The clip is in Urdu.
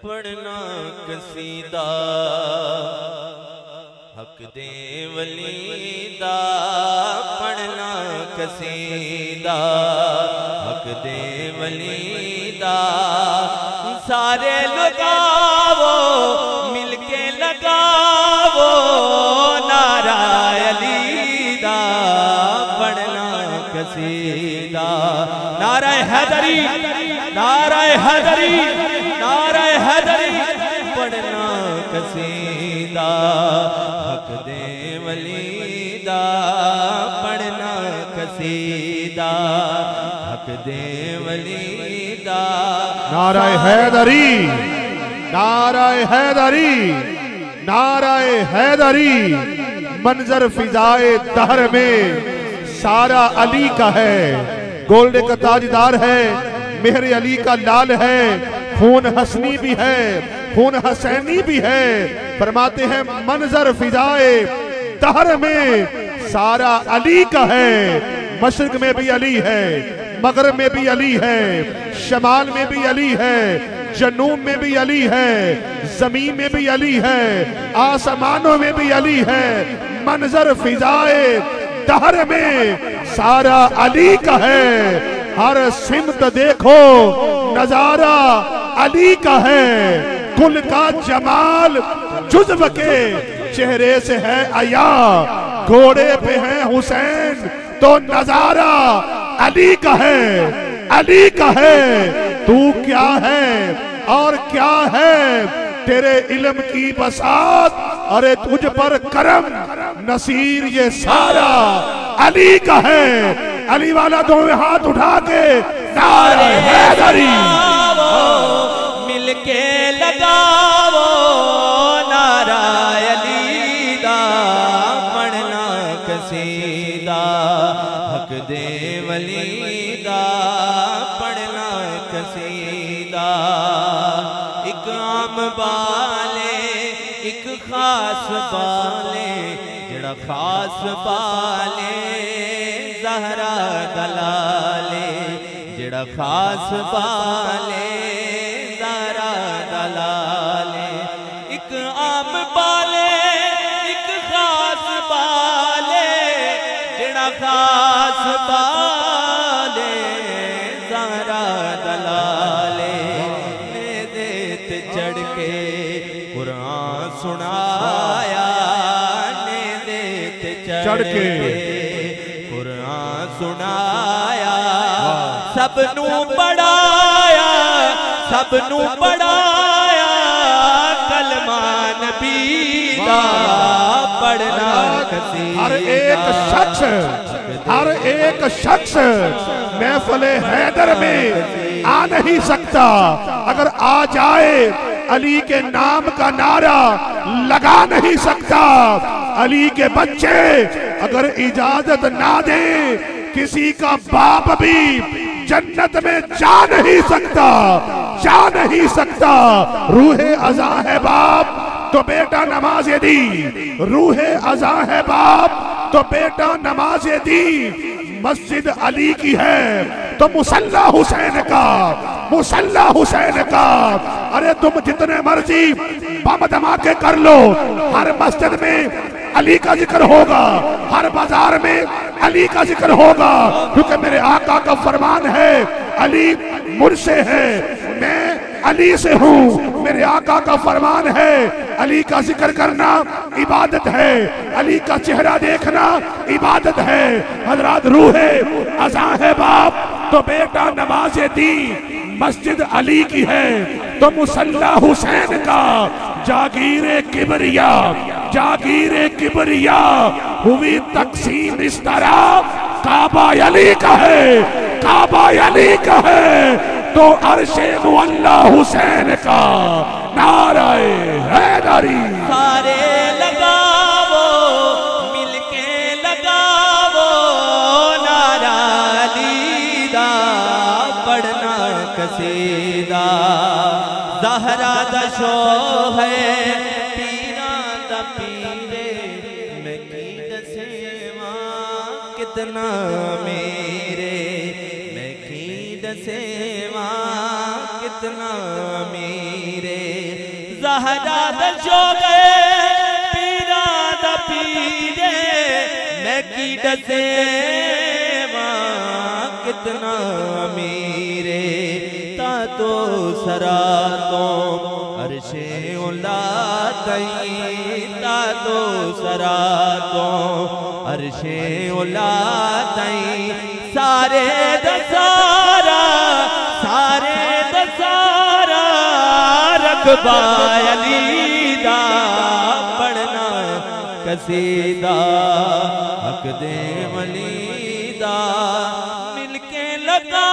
پڑھنا قصیدہ حق دے ولی دا پڑھنا قصیدہ حق دے ولی دا سارے لگاو مل کے لگاو نعرہ علی دا پڑھنا قصیدہ نعرہ حیدری نعرہ حیدری نعرہ حیدری پڑھنا قصیدہ حق دے ولی دا پڑھنا قصیدہ حق دے ولی دا نعرہ حیدری نعرہ حیدری نعرہ حیدری منظر فضائے دہر میں سارا علی کا ہے گولڈ کا تاجدار ہے مہر علی کا لال ہے خون حسنی بھی ہے خون حسینی بھی ہے فرماتے ہیں منظر فضائے دہر میں سارا علی کا ہے مشرق میں بھی علی ہے مغرب میں بھی علی ہے شمال میں بھی علی ہے جنوب میں بھی علی ہے زمین میں بھی علی ہے آسمانوں میں بھی علی ہے منظر فضائے دہر میں سارا علی کا ہے ہر سمت دیکھو نظارہ علی کا ہے کل کا جمال جزو کے چہرے سے ہے عیا گھوڑے پہ ہے حسین تو نظارہ علی کا ہے علی کا ہے تو کیا ہے اور کیا ہے تیرے علم کی بساط ارے تجھ پر کرم نصیر یہ سارا علی کا ہے علی والا دونوں ہاتھ اٹھا کے نعرہ حیدری مل کے لگاو نعرہ علی دا پڑھنا قصیدہ حق دے ولی دا پڑھنا قصیدہ ایک عام بالے ایک خاص بالے جڑا خاص بالے زہرا دلالے جڑا خاص بالے زہرا دلالے ایک عام بالے ایک خاص بالے جڑا خاص بالے زہرا دلالے نیدے تے چڑھ کے قرآن سنایا نیدے تے چڑھ کے سنایا سب نو پڑھایا سب نو پڑھایا کلمہ نبی دا پڑھنا قصیدہ ہر ایک شخص محفل حیدر میں آ نہیں سکتا اگر آ جائے علی کے نام کا نعرہ لگا نہیں سکتا علی کے بچے اگر اجازت نہ دیں کسی کا باپ بھی جنت میں جا نہیں سکتا روح ازاں ہے باپ تو بیٹا نماز دی روح ازاں ہے باپ تو بیٹا نماز دی مسجد علی کی ہے تو مصلی حسین کا ارے تم جتنے مرضی بم دھماکے کر لو ہر مسجد میں علی کا ذکر ہوگا ہر بازار میں علی کا ذکر ہوگا کیونکہ میرے آقا کا فرمان ہے علی مجھ سے ہے میں علی سے ہوں میرے آقا کا فرمان ہے علی کا ذکر کرنا عبادت ہے علی کا چہرہ دیکھنا عبادت ہے حضرات روح ازاں ہے باپ تو بیٹا نماز دی مسجد علی کی ہے تو مصلی حسین کا جاگیر کبریا ہوئی تقسیم اس طرح کعبہ علی کا ہے تو عرش معلی حسین کا نعرہ حیدری سارے لگاو مل کے لگاو نعرہ علی دا پڑھنا قصیدہ زہرا دا شو ہے پیران دا پیرے میں کی دسیواں کتنا میرے میں کی دسیواں کتنا میرے زہرا دا شوقے پیرا دا پیرے میں کی ڈسے ماں کتنا امیرے تا تو سراتوں عرش اولا تائیں تا تو سراتوں عرش اولا تائیں سارے دسارا رقبہ علی دا پڑھنا قصیدہ حق دے ولی دا مل کے لگا